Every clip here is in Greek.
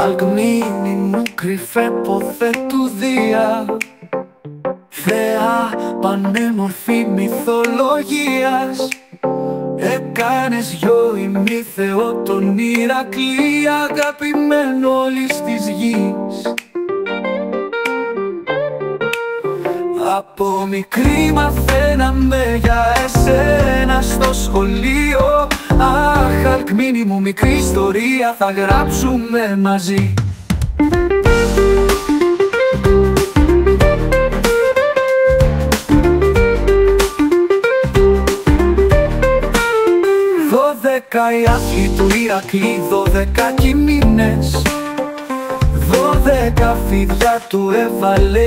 Αλκμήνη μου κρυφέ ποθέ του Δία, θεά πανέμορφη μυθολογίας. Έκανες γιο ημίθεο τον Ηρακλή, αγαπημένο όλης της γης. Από μικρή μαθαίναμε για εσένα στο σχολείο. Αχ, Αλκμήνη μου, μικρή ιστορία θα γράψουμε μαζί. Οι άθλοι του Ηρακλή, 12 κυμήνες, 12 φίδια του έβαλε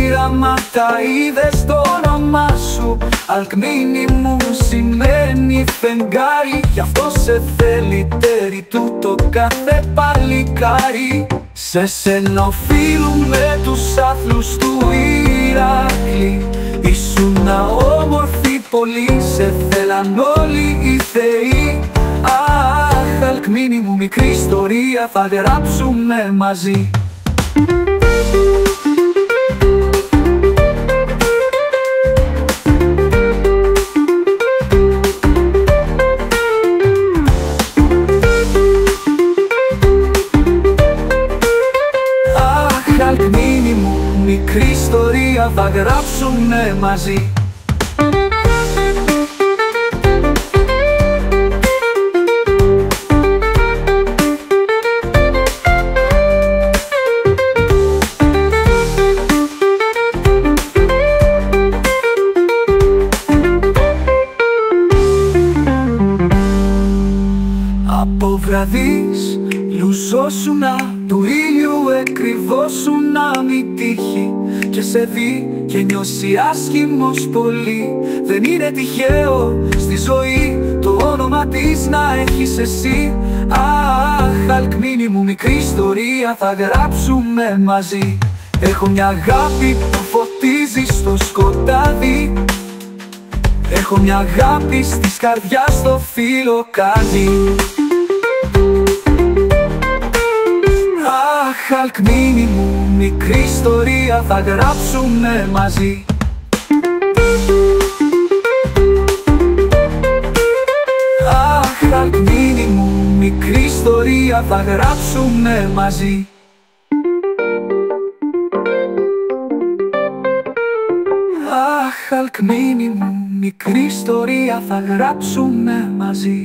ήραματα. Είδες το όνομά σου, Αλκμήνη μου, σημαίνει φεγγάρι. Γι' αυτό σε θέλει τέρι του το κάθε παλικάρι. Σε σένα οφείλουμε τους άθλους του Ηρακλή. Ήσουνα όμορφη πολύ, σε θέλαν όλοι οι θεοί. Αχ, Αλκμήνη μου, μικρή ιστορία θα γράψουμε μαζί. Αχ, Αλκμήνη μου, μικρή ιστορία θα γράψουμε μαζί. Από βραδείς λουζόσουνα, του ήλιου εκρυβόσουνα μη τύχη. Και σε δει και νιώσει άσχημος πολύ. Δεν είναι τυχαίο στη ζωή το όνομα της να έχεις εσύ. Αχ, Αλκμήνη μου, μικρή ιστορία θα γράψουμε μαζί. Έχω μια αγάπη που φωτίζει στο σκοτάδι. Έχω μια αγάπη στις καρδιάς το φύλλο κάνει. Αχ, Αλκμήνη μου, μικρή ιστορία θα γράψουμε μαζί. Αχ, Αλκμήνη μου, μικρή ιστορία θα γράψουμε μαζί. Αχ, Αλκμήνη μου, μικρή ιστορία θα γράψουμε μαζί.